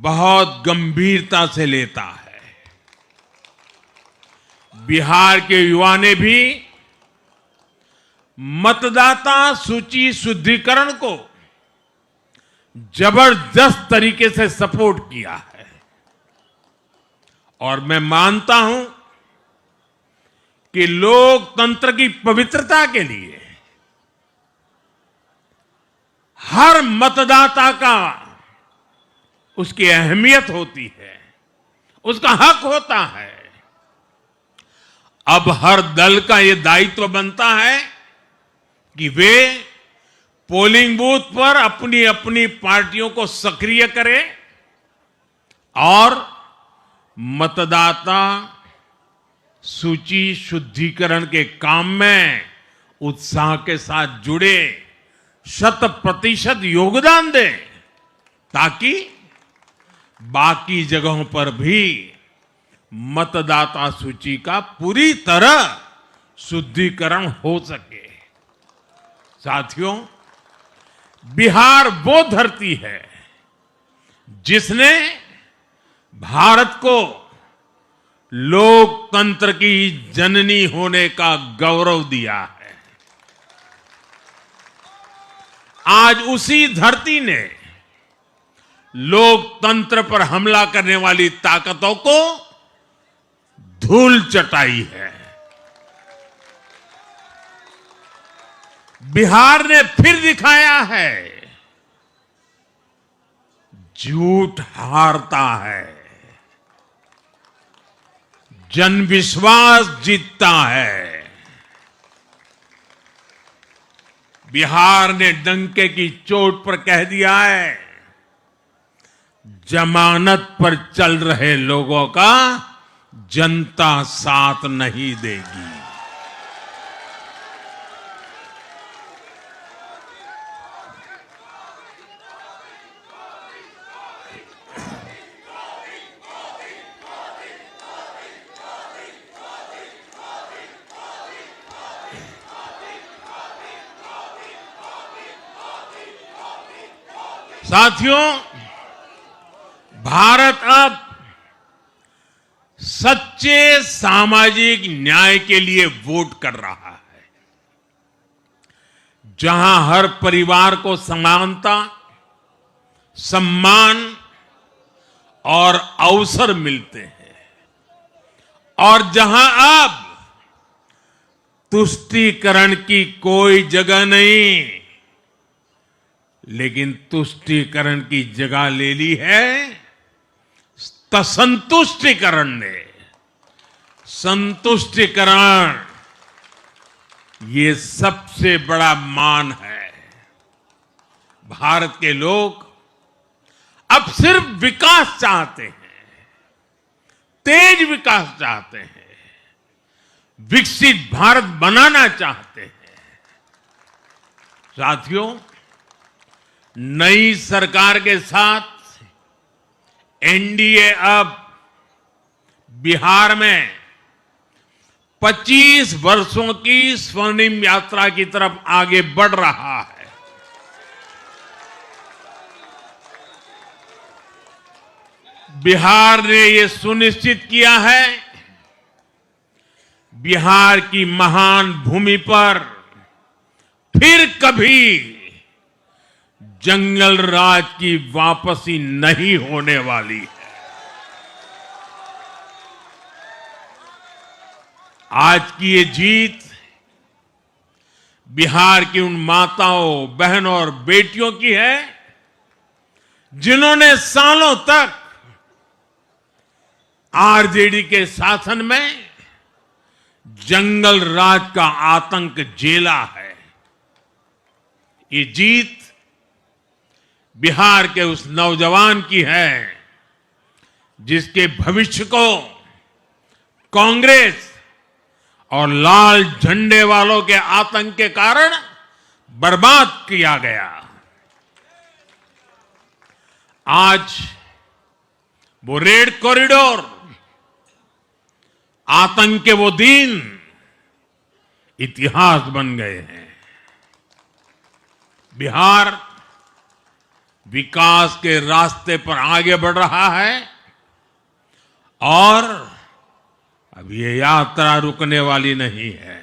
बहुत गंभीरता से लेता है। बिहार के युवा ने भी मतदाता सूची शुद्धिकरण को जबरदस्त तरीके से सपोर्ट किया है और मैं मानता हूं कि लोकतंत्र की पवित्रता के लिए हर मतदाता का उसकी अहमियत होती है, उसका हक होता है। अब हर दल का यह दायित्व बनता है कि वे पोलिंग बूथ पर अपनी अपनी पार्टियों को सक्रिय करें और मतदाता सूची शुद्धिकरण के काम में उत्साह के साथ जुड़े, 100% योगदान दें ताकि बाकी जगहों पर भी मतदाता सूची का पूरी तरह शुद्धिकरण हो सके। साथियों, बिहार वो धरती है जिसने भारत को लोकतंत्र की जननी होने का गौरव दिया है। आज उसी धरती ने लोकतंत्र पर हमला करने वाली ताकतों को धूल चटाई है। बिहार ने फिर दिखाया है, झूठ हारता है, जनविश्वास जीतता है। बिहार ने डंके की चोट पर कह दिया है, जमानत पर चल रहे लोगों का जनता साथ नहीं देगी। साथियों, भारत अब सच्चे सामाजिक न्याय के लिए वोट कर रहा है, जहां हर परिवार को समानता, सम्मान और अवसर मिलते हैं और जहां अब तुष्टीकरण की कोई जगह नहीं, लेकिन तुष्टीकरण की जगह ले ली है संतुष्टिकरण ने संतुष्टिकरण ये सबसे बड़ा मान है। भारत के लोग अब सिर्फ विकास चाहते हैं, तेज विकास चाहते हैं, विकसित भारत बनाना चाहते हैं। साथियों, नई सरकार के साथ एनडीए अब बिहार में 25 वर्षों की स्वर्णिम यात्रा की तरफ आगे बढ़ रहा है। बिहार ने ये सुनिश्चित किया है, बिहार की महान भूमि पर फिर कभी जंगल राज की वापसी नहीं होने वाली है। आज की ये जीत बिहार की उन माताओं, बहनों और बेटियों की है जिन्होंने सालों तक आरजेडी के शासन में जंगल राज का आतंक झेला है। ये जीत बिहार के उस नौजवान की है जिसके भविष्य को कांग्रेस और लाल झंडे वालों के आतंक के कारण बर्बाद किया गया। आज वो रेड कॉरिडोर, आतंक के वो दिन इतिहास बन गए हैं। बिहार विकास के रास्ते पर आगे बढ़ रहा है और अब ये यात्रा रुकने वाली नहीं है।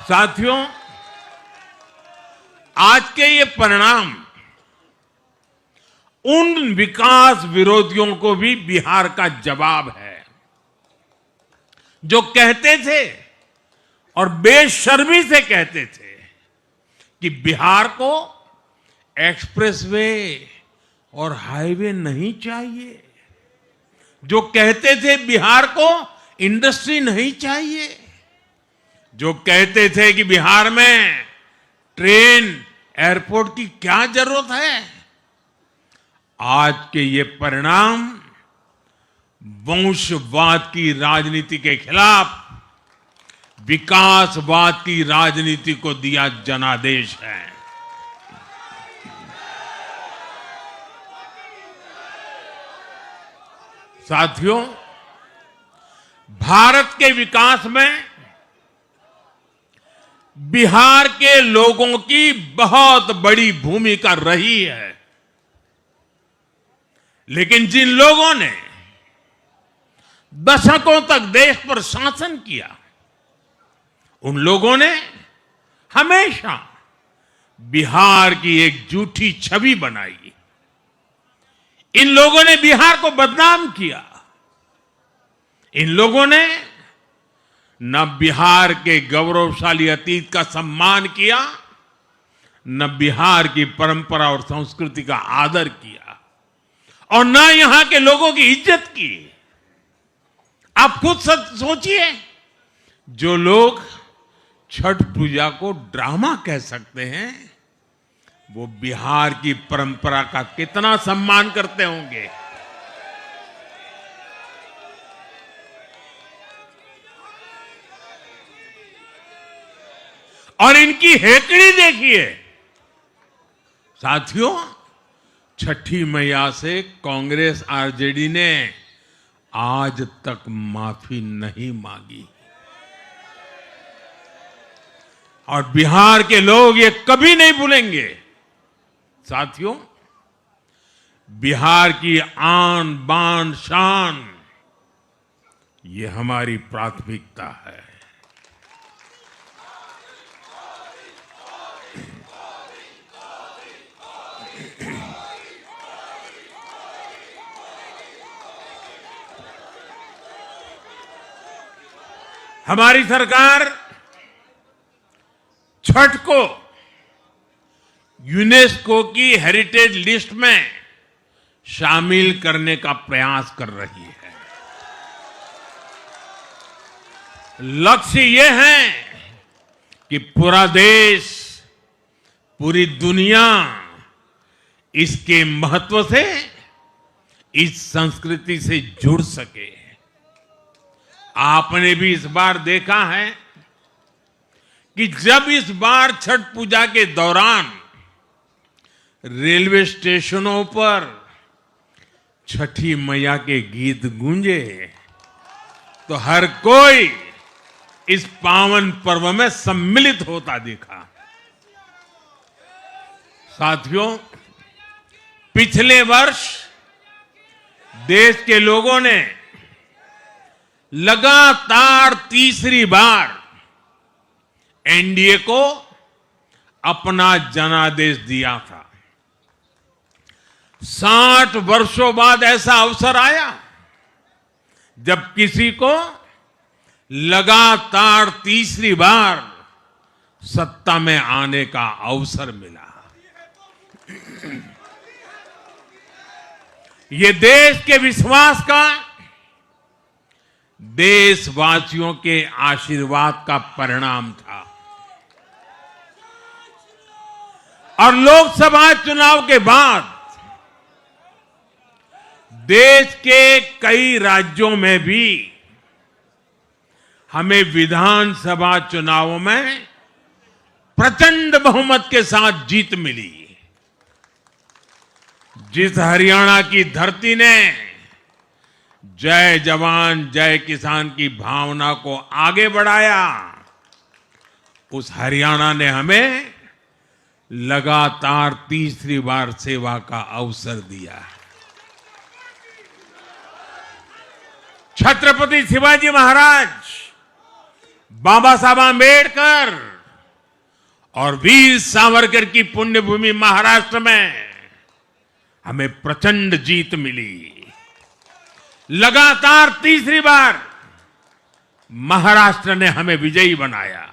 साथियों, आज के ये परिणाम उन विकास विरोधियों को भी बिहार का जवाब है जो कहते थे और बेशर्मी से कहते थे कि बिहार को एक्सप्रेसवे और हाईवे नहीं चाहिए, जो कहते थे बिहार को इंडस्ट्री नहीं चाहिए, जो कहते थे कि बिहार में ट्रेन, एयरपोर्ट की क्या जरूरत है। आज के ये परिणाम वंशवाद की राजनीति के खिलाफ विकासवाद की राजनीति को दिया जनादेश है। साथियों, भारत के विकास में बिहार के लोगों की बहुत बड़ी भूमिका रही है, लेकिन जिन लोगों ने दशकों तक देश पर शासन किया, उन लोगों ने हमेशा बिहार की एक झूठी छवि बनाई। इन लोगों ने बिहार को बदनाम किया। इन लोगों ने न बिहार के गौरवशाली अतीत का सम्मान किया, न बिहार की परंपरा और संस्कृति का आदर किया, और न यहां के लोगों की इज्जत की। आप खुद सोचिए, जो लोग छठ पूजा को ड्रामा कह सकते हैं, वो बिहार की परंपरा का कितना सम्मान करते होंगे। और इनकी हेकड़ी देखिए। साथियों, छठी मैया से कांग्रेस आरजेडी ने आज तक माफी नहीं मांगी, और बिहार के लोग ये कभी नहीं भूलेंगे। साथियों, बिहार की आन बान शान ये हमारी प्राथमिकता है। हमारी सरकार छठ को यूनेस्को की हेरिटेज लिस्ट में शामिल करने का प्रयास कर रही है। लक्ष्य ये है कि पूरा देश, पूरी दुनिया इसके महत्व से, इस संस्कृति से जुड़ सके। आपने भी इस बार देखा है कि जब इस बार छठ पूजा के दौरान रेलवे स्टेशनों पर छठी मैया के गीत गूंजे तो हर कोई इस पावन पर्व में सम्मिलित होता दिखा। साथियों, पिछले वर्ष देश के लोगों ने लगातार तीसरी बार एनडीए को अपना जनादेश दिया था। 60 वर्षों बाद ऐसा अवसर आया जब किसी को लगातार तीसरी बार सत्ता में आने का अवसर मिला। ये देश के विश्वास का, देशवासियों के आशीर्वाद का परिणाम था। और लोकसभा चुनाव के बाद देश के कई राज्यों में भी हमें विधानसभा चुनावों में प्रचंड बहुमत के साथ जीत मिली। जिस हरियाणा की धरती ने जय जवान जय किसान की भावना को आगे बढ़ाया, उस हरियाणा ने हमें लगातार तीसरी बार सेवा का अवसर दिया है। छत्रपति शिवाजी महाराज, बाबा साहब आंबेडकर और वीर सावरकर की पुण्यभूमि महाराष्ट्र में हमें प्रचंड जीत मिली। लगातार तीसरी बार महाराष्ट्र ने हमें विजयी बनाया।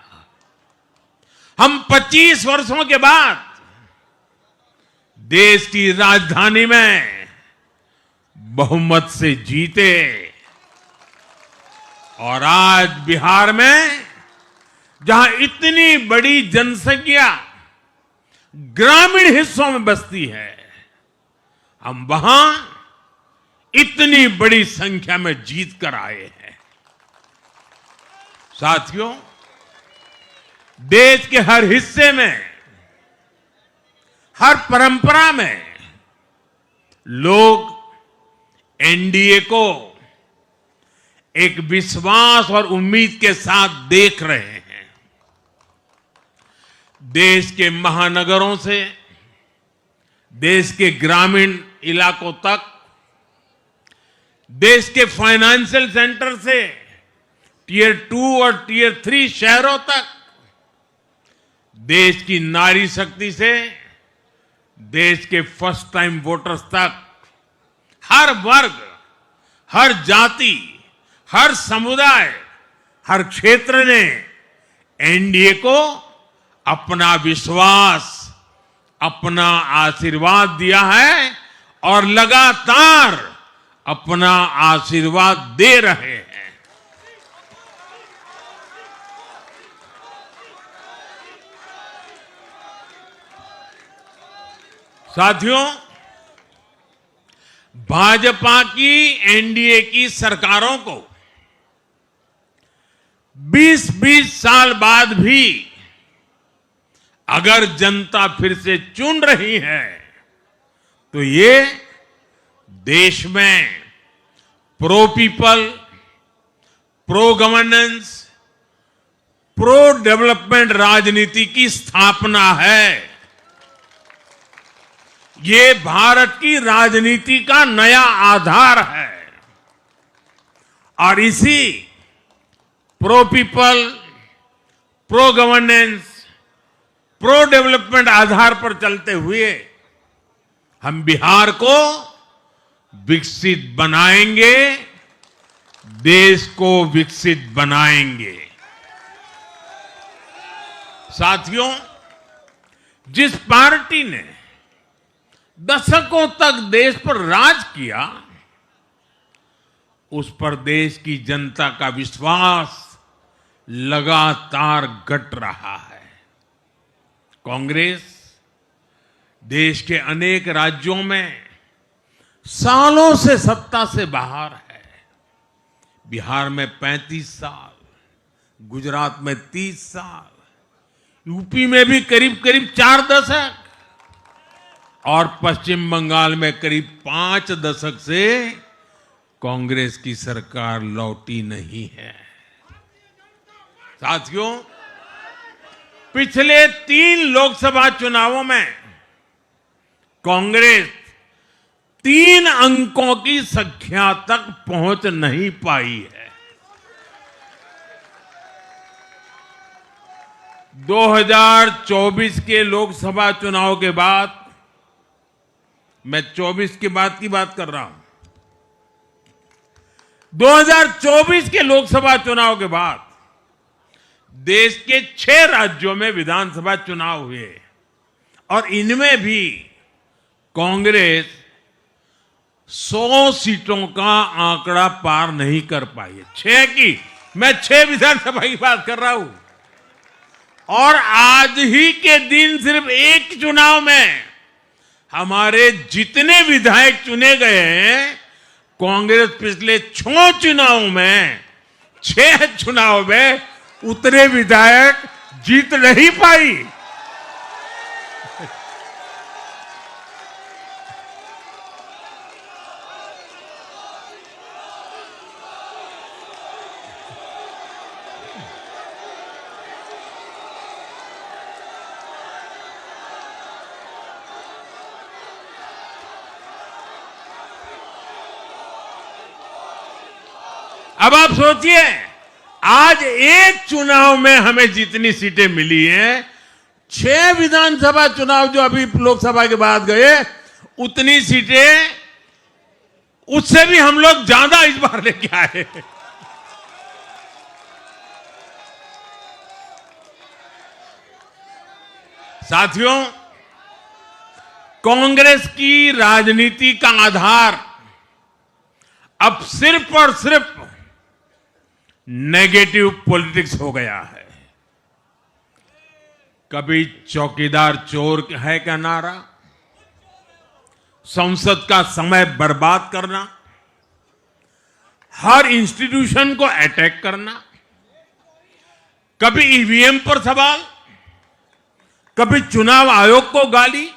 हम 25 वर्षों के बाद देश की राजधानी में बहुमत से जीते और आज बिहार में जहां इतनी बड़ी जनसंख्या ग्रामीण हिस्सों में बसती है, हम वहां इतनी बड़ी संख्या में जीत कर आए हैं। साथियों, देश के हर हिस्से में, हर परंपरा में लोग एनडीए को एक विश्वास और उम्मीद के साथ देख रहे हैं। देश के महानगरों से देश के ग्रामीण इलाकों तक, देश के फाइनेंशियल सेंटर से टियर 2 और टियर 3 शहरों तक, देश की नारी शक्ति से देश के फर्स्ट टाइम वोटर्स तक, हर वर्ग, हर जाति, हर समुदाय, हर क्षेत्र ने एनडीए को अपना विश्वास, अपना आशीर्वाद दिया है और लगातार अपना आशीर्वाद दे रहे हैं। साथियों, भाजपा की एनडीए की सरकारों को 20-20 साल बाद भी अगर जनता फिर से चुन रही है तो ये देश में pro people, pro governance, pro development राजनीति की स्थापना है। ये भारत की राजनीति का नया आधार है और इसी pro people, pro governance, pro development आधार पर चलते हुए हम बिहार को विकसित बनाएंगे, देश को विकसित बनाएंगे। साथियों, जिस पार्टी ने दशकों तक देश पर राज किया, उस पर देश की जनता का विश्वास लगातार घट रहा है। कांग्रेस देश के अनेक राज्यों में सालों से सत्ता से बाहर है। बिहार में 35 साल, गुजरात में 30 साल, यूपी में भी करीब करीब 4 दशक और पश्चिम बंगाल में करीब 5 दशक से कांग्रेस की सरकार लौटी नहीं है। साथियों, पिछले 3 लोकसभा चुनावों में कांग्रेस 3 अंकों की संख्या तक पहुंच नहीं पाई है। 2024 के लोकसभा चुनाव के बाद, मैं 24 के बाद की बात कर रहा हूं, 2024 के लोकसभा चुनाव के बाद देश के 6 राज्यों में विधानसभा चुनाव हुए और इनमें भी कांग्रेस 100 सीटों का आंकड़ा पार नहीं कर पाई है। 6 की, मैं 6 विधानसभा की बात कर रहा हूं। और आज ही के दिन सिर्फ एक चुनाव में हमारे जितने विधायक चुने गए हैं, कांग्रेस पिछले 6 चुनाव में 6 चुनाव में उतने विधायक जीत नहीं पाई। अब आप सोचिए, आज एक चुनाव में हमें जितनी सीटें मिली हैं, 6 विधानसभा चुनाव जो अभी लोकसभा के बाद गए, उतनी सीटें उससे भी हम लोग ज्यादा इस बार लेके आए। साथियों, कांग्रेस की राजनीति का आधार अब सिर्फ और सिर्फ नेगेटिव पॉलिटिक्स हो गया है। कभी चौकीदार चोर है का नारा, संसद का समय बर्बाद करना, हर इंस्टीट्यूशन को अटैक करना, कभी ईवीएम पर सवाल, कभी चुनाव आयोग को गाली,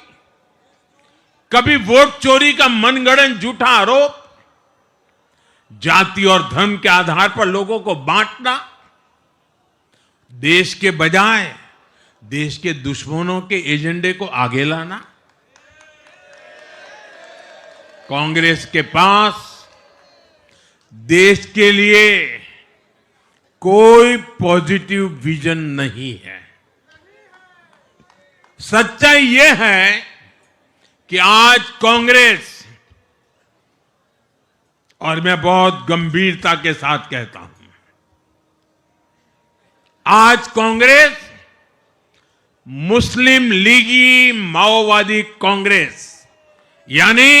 कभी वोट चोरी का मनगढ़ंत झूठा आरोप, जाति और धर्म के आधार पर लोगों को बांटना, देश के बजाय देश के दुश्मनों के एजेंडे को आगे लाना। कांग्रेस के पास देश के लिए कोई पॉजिटिव विजन नहीं है। सच्चाई यह है कि आज कांग्रेस, और मैं बहुत गंभीरता के साथ कहता हूं, आज कांग्रेस मुस्लिम लीगी माओवादी कांग्रेस यानी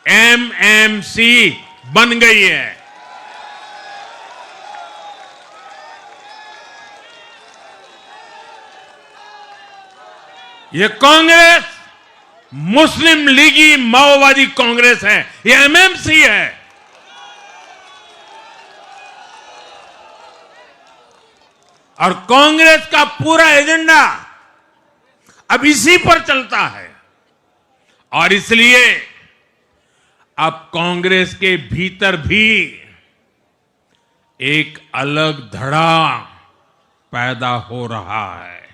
एमएमसी बन गई है। ये कांग्रेस मुस्लिम लीगी माओवादी कांग्रेस है, ये एमएमसी है। और कांग्रेस का पूरा एजेंडा अब इसी पर चलता है और इसलिए अब कांग्रेस के भीतर भी एक अलग धड़ा पैदा हो रहा है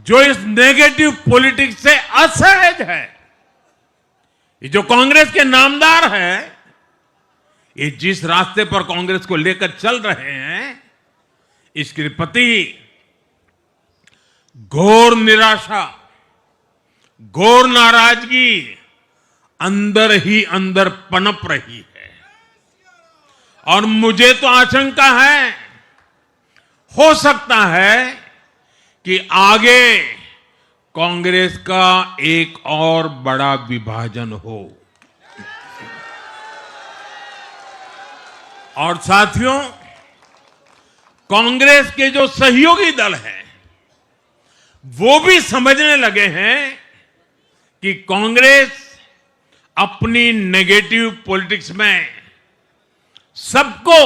जो इस नेगेटिव पॉलिटिक्स से असहज है। ये जो कांग्रेस के नामदार हैं, ये जिस रास्ते पर कांग्रेस को लेकर चल रहे हैं, इसके प्रति घोर निराशा, घोर नाराजगी अंदर ही अंदर पनप रही है। और मुझे तो आशंका है, हो सकता है कि आगे कांग्रेस का एक और बड़ा विभाजन हो। और साथियों, कांग्रेस के जो सहयोगी दल हैं वो भी समझने लगे हैं कि कांग्रेस अपनी नेगेटिव पॉलिटिक्स में सबको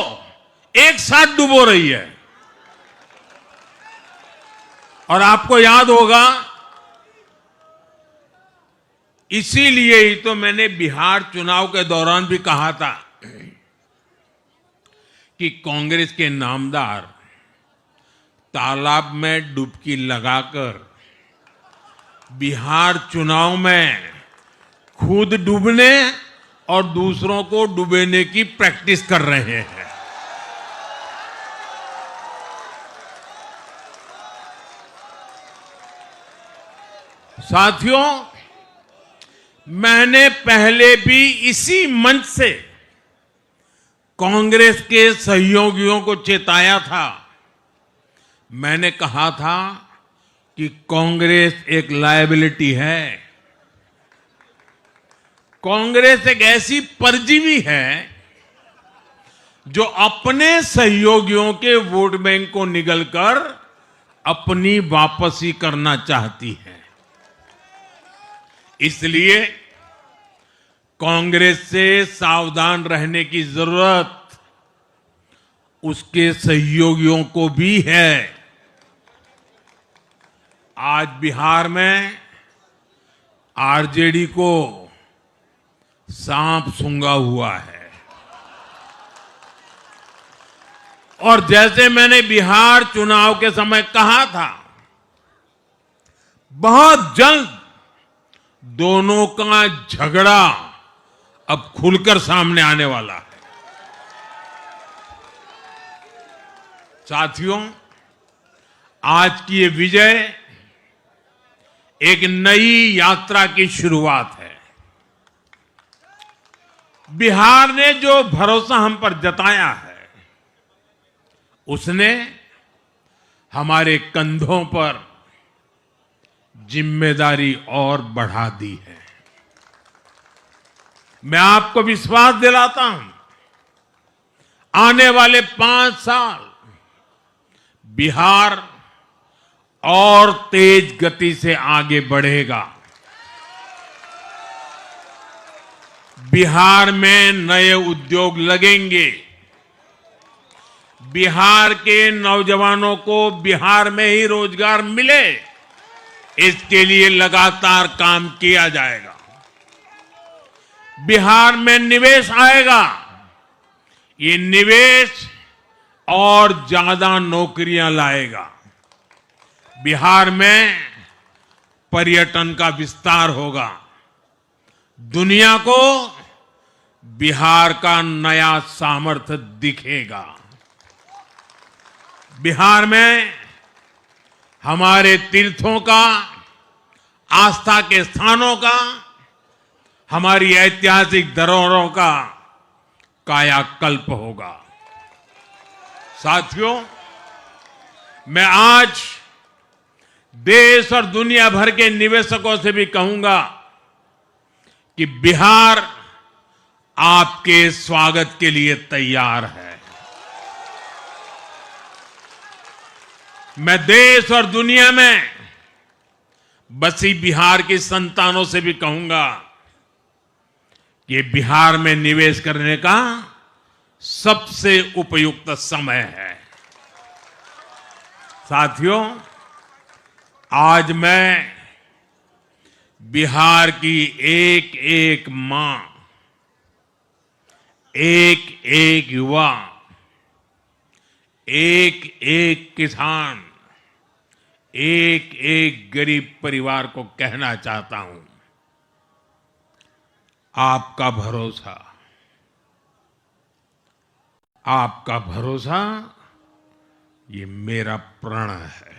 एक साथ डुबो रही है। और आपको याद होगा, इसीलिए ही तो मैंने बिहार चुनाव के दौरान भी कहा था कि कांग्रेस के नामदार तालाब में डुबकी लगाकर बिहार चुनाव में खुद डूबने और दूसरों को डुबेने की प्रैक्टिस कर रहे हैं। साथियों, मैंने पहले भी इसी मंच से कांग्रेस के सहयोगियों को चेताया था। मैंने कहा था कि कांग्रेस एक लायबिलिटी है। कांग्रेस एक ऐसी परजीवी है जो अपने सहयोगियों के वोट बैंक को निगलकर अपनी वापसी करना चाहती है। इसलिए कांग्रेस से सावधान रहने की जरूरत उसके सहयोगियों को भी है। आज बिहार में आरजेडी को सांप सूंघा हुआ है। और जैसे मैंने बिहार चुनाव के समय कहा था, बहुत जल्द दोनों का झगड़ा अब खुलकर सामने आने वाला है। साथियों, आज की ये विजय एक नई यात्रा की शुरुआत है। बिहार ने जो भरोसा हम पर जताया है, उसने हमारे कंधों पर जिम्मेदारी और बढ़ा दी है। मैं आपको विश्वास दिलाता हूं, आने वाले 5 साल बिहार और तेज गति से आगे बढ़ेगा। बिहार में नए उद्योग लगेंगे। बिहार के नौजवानों को बिहार में ही रोजगार मिले, इसके लिए लगातार काम किया जाएगा। बिहार में निवेश आएगा। ये निवेश और ज्यादा नौकरियां लाएगा। बिहार में पर्यटन का विस्तार होगा। दुनिया को बिहार का नया सामर्थ्य दिखेगा। बिहार में हमारे तीर्थों का, आस्था के स्थानों का, हमारी ऐतिहासिक धरोहरों का कायाकल्प होगा। साथियों, मैं आज देश और दुनिया भर के निवेशकों से भी कहूंगा कि बिहार आपके स्वागत के लिए तैयार है। मैं देश और दुनिया में बसी बिहार की संतानों से भी कहूंगा कि बिहार में निवेश करने का सबसे उपयुक्त समय है। साथियों, आज मैं बिहार की एक एक मां, एक एक युवा, एक एक किसान, एक एक गरीब परिवार को कहना चाहता हूं, आपका भरोसा, आपका भरोसा ये मेरा प्रण है।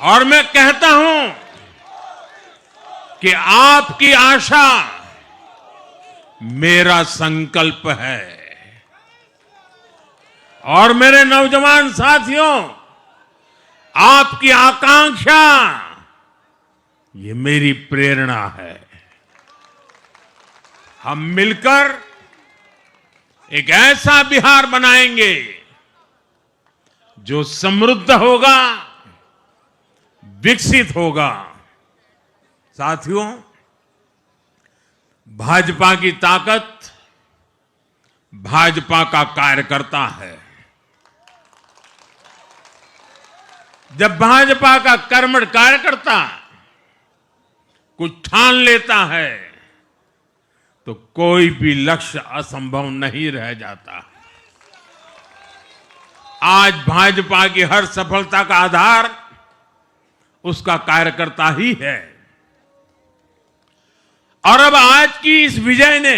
और मैं कहता हूं कि आपकी आशा मेरा संकल्प है। और मेरे नौजवान साथियों, आपकी आकांक्षा ये मेरी प्रेरणा है। हम मिलकर एक ऐसा बिहार बनाएंगे जो समृद्ध होगा, विकसित होगा। साथियों, भाजपा की ताकत भाजपा का कार्यकर्ता है। जब भाजपा का कर्मठ कार्यकर्ता कुछ ठान लेता है तो कोई भी लक्ष्य असंभव नहीं रह जाता। आज भाजपा की हर सफलता का आधार उसका कार्यकर्ता ही है। और अब आज की इस विजय ने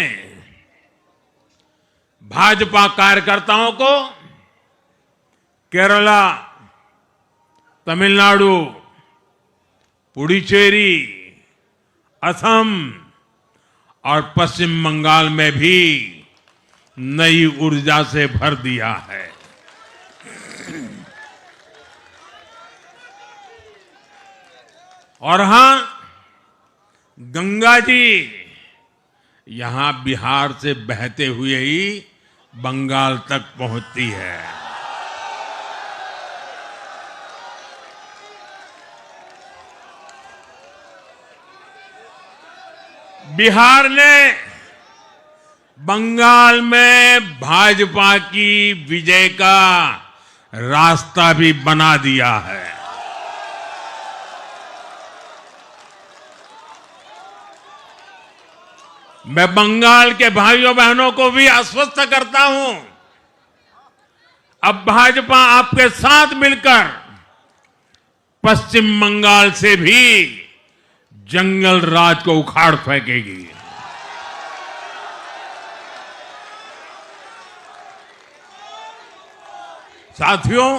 भाजपा कार्यकर्ताओं को केरला, तमिलनाडु, पुडुचेरी, असम और पश्चिम बंगाल में भी नई ऊर्जा से भर दिया है। और हां, गंगा जी यहां बिहार से बहते हुए ही बंगाल तक पहुंचती है। बिहार ने बंगाल में भाजपा की विजय का रास्ता भी बना दिया है। मैं बंगाल के भाइयों बहनों को भी आश्वस्त करता हूं, अब भाजपा आपके साथ मिलकर पश्चिम बंगाल से भी जंगल राज को उखाड़ फेंकेगी। साथियों,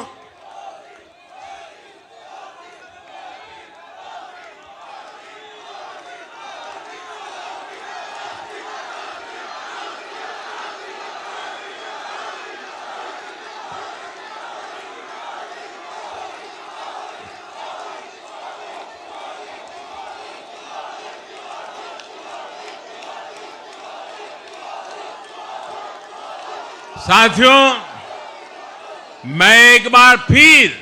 मैं एक बार फिर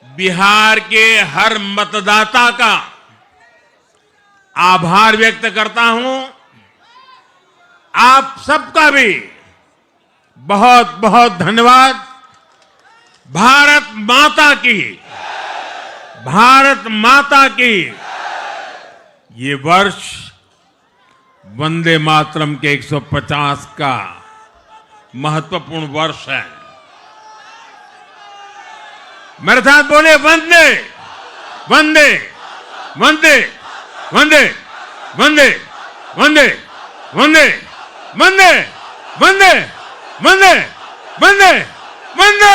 बिहार के हर मतदाता का आभार व्यक्त करता हूं। आप सबका भी बहुत बहुत धन्यवाद। भारत माता की, भारत माता की। ये वर्ष वंदे मातरम के 150 का महत्वपूर्ण वर्ष है। मेरे साथ बोले, वंदे वंदे वंदे वंदे वंदे वंदे वंदे वंदे वंदे वंदे वंदे वंदे